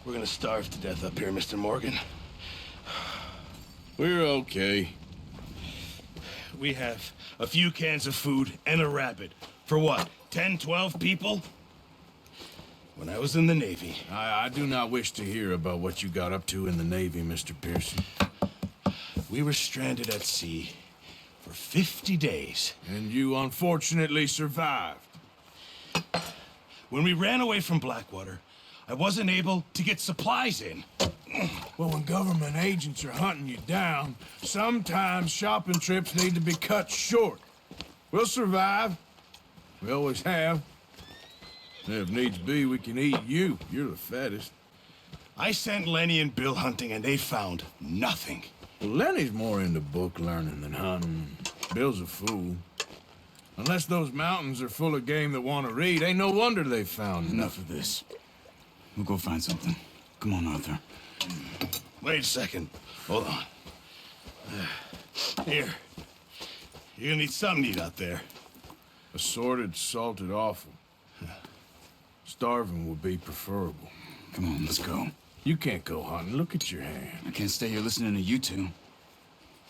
We're gonna starve to death up here, Mr. Morgan. We're okay. We have a few cans of food and a rabbit. For what, 10, 12 people? When I was in the Navy... I do not wish to hear about what you got up to in the Navy, Mr. Pearson. We were stranded at sea for 50 days. And you unfortunately survived. When we ran away from Blackwater, I wasn't able to get supplies in. Well, when government agents are hunting you down, sometimes shopping trips need to be cut short. We'll survive. We always have. If needs be, we can eat you. You're the fattest. I sent Lenny and Bill hunting, and they found nothing. Well, Lenny's more into book learning than hunting. Bill's a fool. Unless those mountains are full of game that want to read, ain't no wonder they found Enough of this. We'll go find something. Come on, Arthur. Wait a second. Hold on. Here. You're gonna need something to eat out there. Assorted, salted offal. Starving would be preferable. Come on, let's go. You can't go hunting. Look at your hand. I can't stay here listening to you two.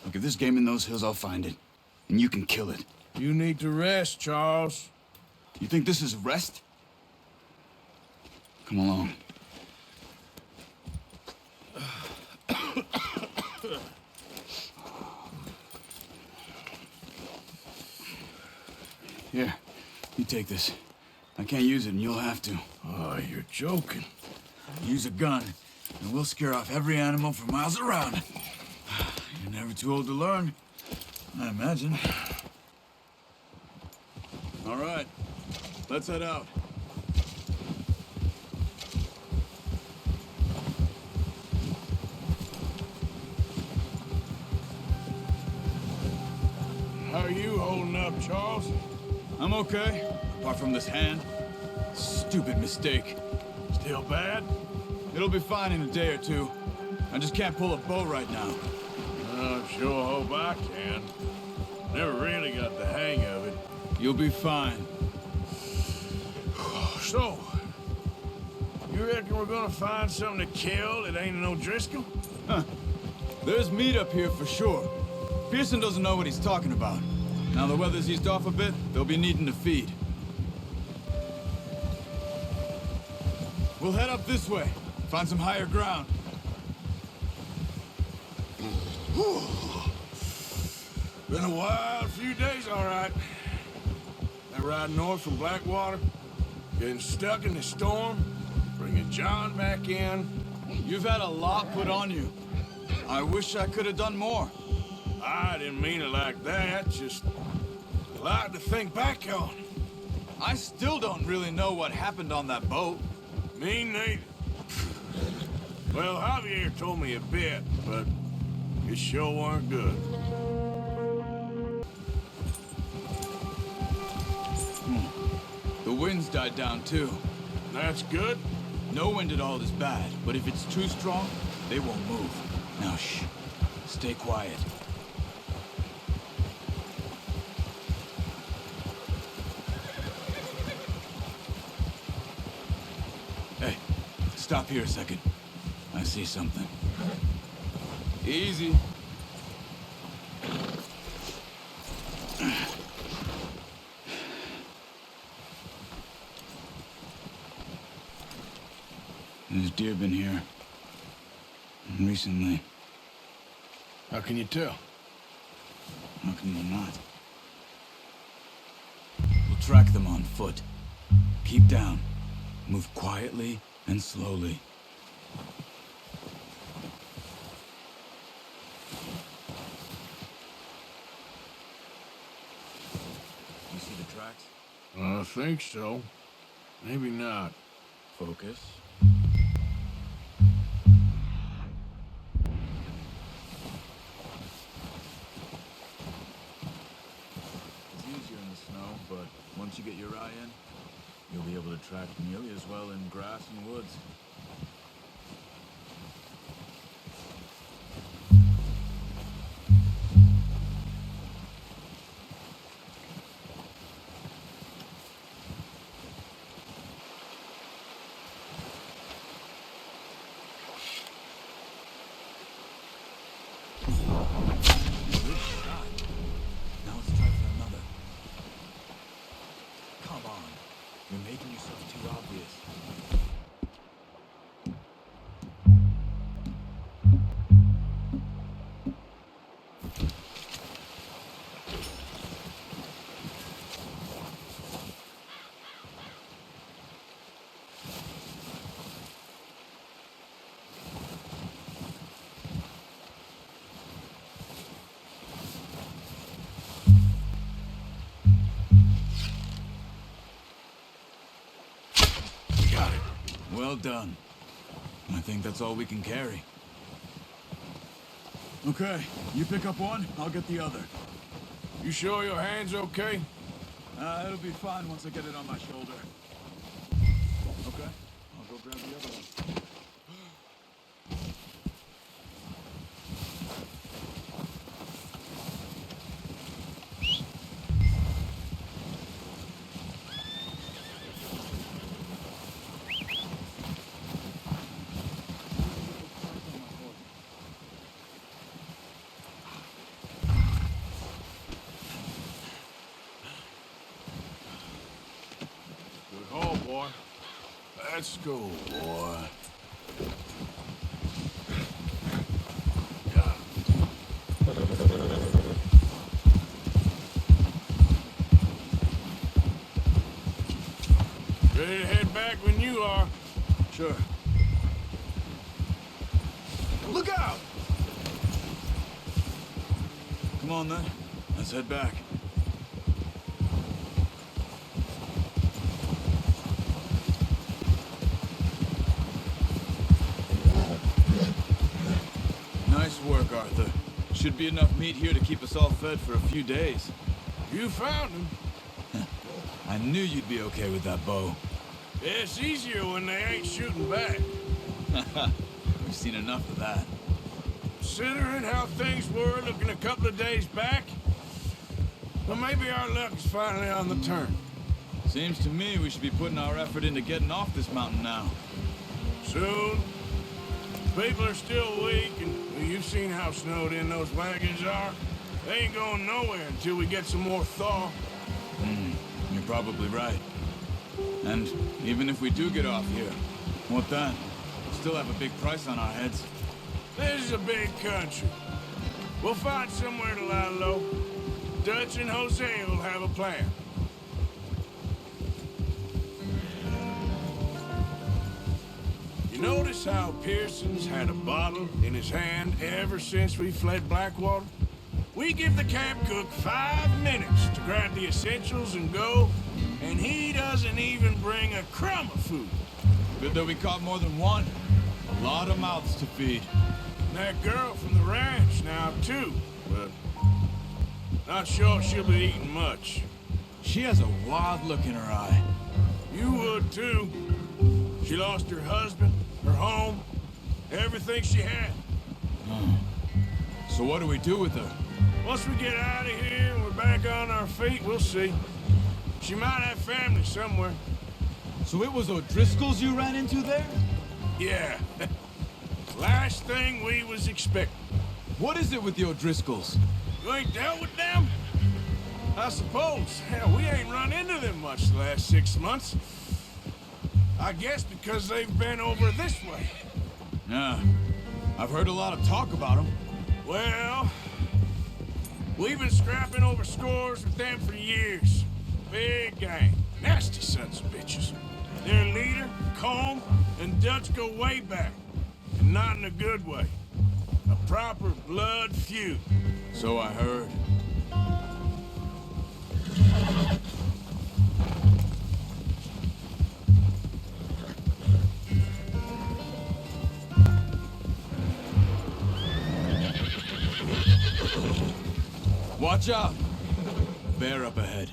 Look, if there's game in those hills, I'll find it. And you can kill it. You need to rest, Charles. You think this is rest? Come along. Here, you take this. I can't use it, and you'll have to. Oh, you're joking. Use a gun, and we'll scare off every animal for miles around. You're never too old to learn, I imagine. All right, let's head out. How are you holding up, Charles? I'm okay, apart from this hand. Stupid mistake. Still bad? It'll be fine in a day or two. I just can't pull a bow right now. I sure hope I can. Never really got the hang of it. You'll be fine. So, you reckon we're gonna find something to kill that ain't no Driscoll? Huh. There's meat up here for sure. Pearson doesn't know what he's talking about. Now the weather's eased off a bit, they'll be needing to feed. We'll head up this way, find some higher ground. Been a wild few days, all right. That ride north from Blackwater, getting stuck in the storm, bringing John back in. You've had a lot put on you. I wish I could have done more. I didn't mean it like that, just a lot to think back on. I still don't really know what happened on that boat. Me neither. Well, Javier told me a bit, but it sure weren't good. The wind's died down too. That's good. No wind at all is bad, but if it's too strong, they won't move. Now shh, stay quiet. Hey, stop here a second. I see something. Easy. There's deer been here. Recently. How can you tell? How can you not? We'll track them on foot. Keep down. Move quietly and slowly. You see the tracks? I think so. Maybe not. Focus. It's easier in the snow, but once you get your eye in, you'll be able to track nearly as well in grass and woods. Good shot. Now let's try for another. Come on. You're making yourself too obvious. Well done. I think that's all we can carry. Okay, you pick up one, I'll get the other. You sure your hand's okay? It'll be fine once I get it on my shoulder. Okay, I'll go grab the other one. Good haul, boy. Let's go, boy. Yeah. Ready to head back when you are. Sure. Look out! Come on then, let's head back. Nice work, Arthur. Should be enough meat here to keep us all fed for a few days. You found him. I knew you'd be okay with that bow. It's easier when they ain't shooting back. We've seen enough of that. Considering how things were looking a couple of days back, well, maybe our luck is finally on the turn. Seems to me we should be putting our effort into getting off this mountain now. Soon. People are still weak, and well, you've seen how snowed in those wagons are. They ain't going nowhere until we get some more thaw. You're probably right. And even if we do get off here, what then? We'll still have a big price on our heads. This is a big country. We'll find somewhere to lie low. Dutch and Jose will have a plan. You notice how Pearson's had a bottle in his hand ever since we fled Blackwater? We give the camp cook 5 minutes to grab the essentials and go, and he doesn't even bring a crumb of food. Good that we caught more than one. A lot of mouths to feed. And that girl from the ranch now, too, but not sure she'll be eating much. She has a wild look in her eye. You would, too. She lost her husband, her home, everything she had. So what do we do with her? Once we get out of here and we're back on our feet, we'll see. She might have family somewhere. So it was O'Driscoll's you ran into there? Yeah. Last thing we was expecting. What is it with the O'Driscolls? You ain't dealt with them? I suppose. Hell, we ain't run into them much the last 6 months. I guess because they've been over this way. Yeah. I've heard a lot of talk about them. Well, we've been scrapping over scores with them for years. Big gang. Nasty sons of bitches. Their leader, Combe, and Dutch go way back. And not in a good way. A proper blood feud. So I heard. Watch out! Bear up ahead.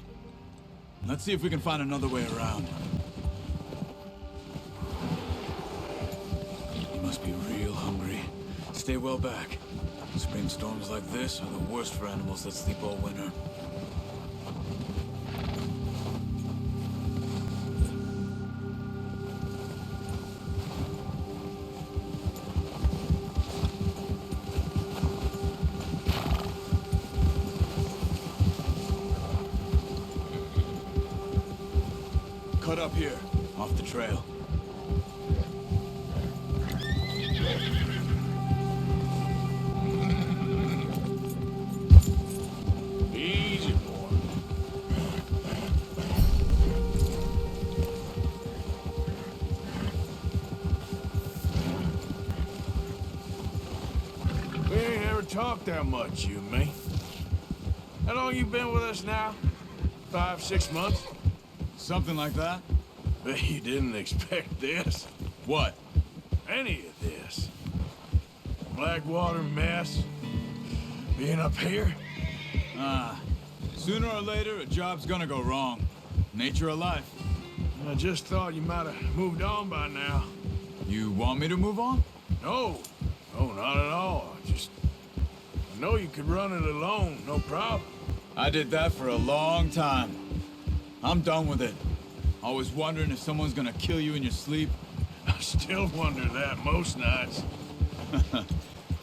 Let's see if we can find another way around. You must be real hungry. Stay well back. Spring storms like this are the worst for animals that sleep all winter. up here, off the trail. Easy, boy. We ain't ever talked that much, you and me. How long you been with us now? 5, 6 months? Something like that? Bet you didn't expect this. What? Any of this. Blackwater mess. Being up here? Sooner or later, a job's gonna go wrong. Nature of life. I just thought you might have moved on by now. You want me to move on? No. No, not at all. I know you could run it alone, no problem. I did that for a long time. I'm done with it. Always wondering if someone's gonna kill you in your sleep. I still wonder that most nights.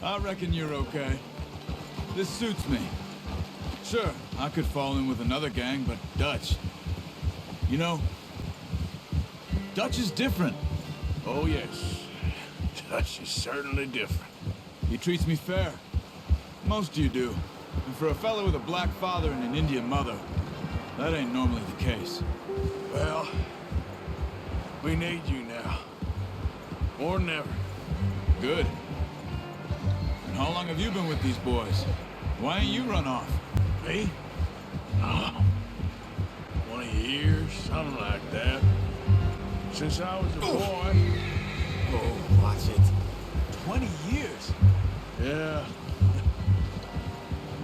I reckon you're okay. This suits me. Sure, I could fall in with another gang, but Dutch... You know, Dutch is different. Oh, yes. Dutch is certainly different. He treats me fair. Most of you do. And for a fellow with a black father and an Indian mother, that ain't normally the case. Well, we need you now. More than ever. Good. And how long have you been with these boys? Why ain't you run off? Me? Oh, 20 years, something like that. Since I was a boy. Oh, watch it. 20 years? Yeah.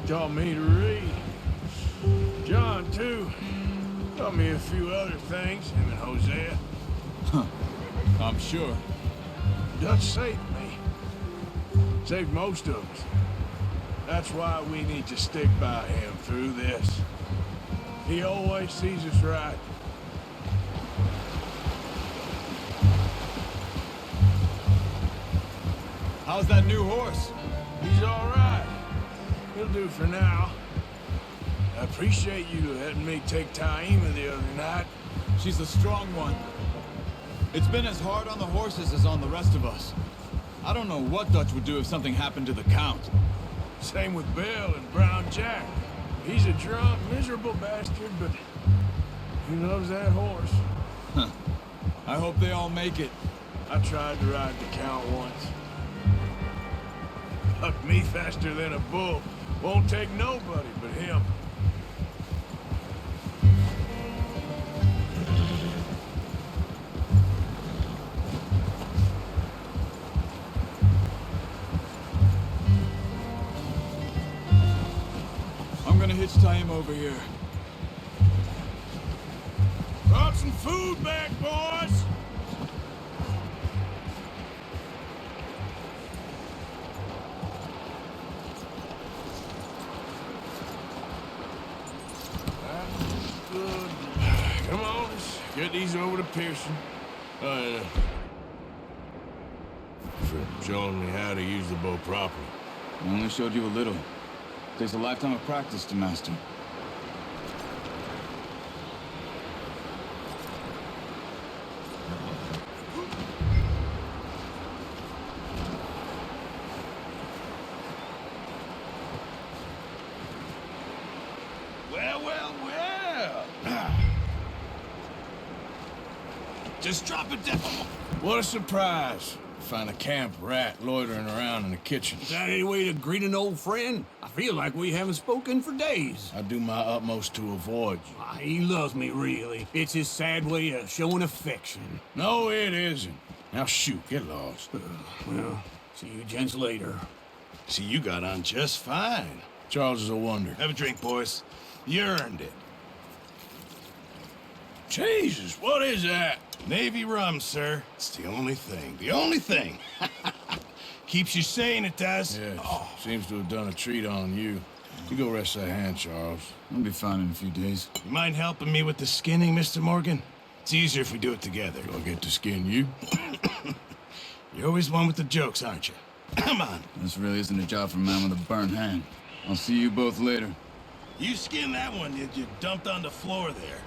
Taught me to read. John, too. Taught me a few other things, him and Hosea. Huh. I'm sure. Dutch saved me. Saved most of us. That's why we need to stick by him through this. He always sees us right. How's that new horse? He's all right. He'll do for now. I appreciate you letting me take Taima the other night. She's a strong one. It's been as hard on the horses as on the rest of us. I don't know what Dutch would do if something happened to the Count. Same with Bill and Brown Jack. He's a drunk, miserable bastard, but he loves that horse. Huh. I hope they all make it. I tried to ride the Count once. Bucked me faster than a bull. Won't take nobody but him. I'm gonna hitch Taima over here. Brought some food back, boys! That's good. Come on, let's get these over to Pearson. For showing me how to use the bow properly. I only showed you a little. Takes a lifetime of practice to master. Well, well, well. Just drop it down. What a surprise. Find a camp rat loitering around in the kitchen. Is that any way to greet an old friend? I feel like we haven't spoken for days. I do my utmost to avoid you. He loves me, really. It's his sad way of showing affection. No, it isn't. Now shoot, get lost. Well, see you gents later. See, you got on just fine. Charles is a wonder. Have a drink, boys. You earned it. Jesus, what is that? Navy rum, sir. It's the only thing. The only thing. Keeps you sane, it does. Yes, seems to have done a treat on you. You go rest that hand, Charles. I'll be fine in a few days. You mind helping me with the skinning, Mr. Morgan? It's easier if we do it together. Do I get to skin you? You're always one with the jokes, aren't you? Come on. This really isn't a job for a man with a burnt hand. I'll see you both later. You skinned that one you dumped on the floor there.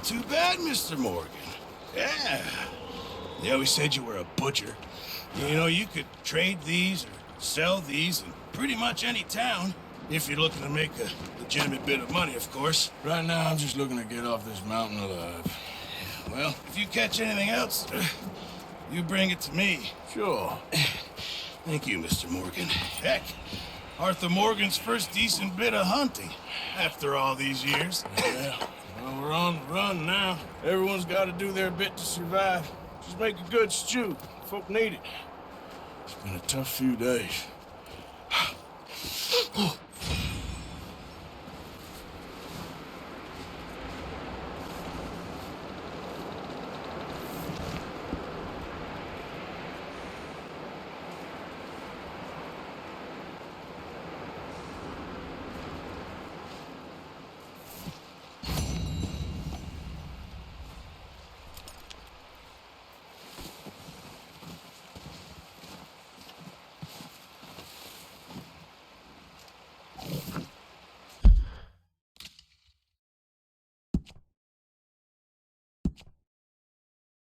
too bad, Mr. Morgan. Yeah. They always said you were a butcher. You know, you could trade these or sell these in pretty much any town. If you're looking to make a legitimate bit of money, of course. Right now, I'm just looking to get off this mountain alive. Well, if you catch anything else, you bring it to me. Sure. Thank you, Mr. Morgan. Heck, Arthur Morgan's first decent bit of hunting after all these years. Yeah. Well, we're on the run now. Everyone's got to do their bit to survive. Just make a good stew. Folk need it. It's been a tough few days.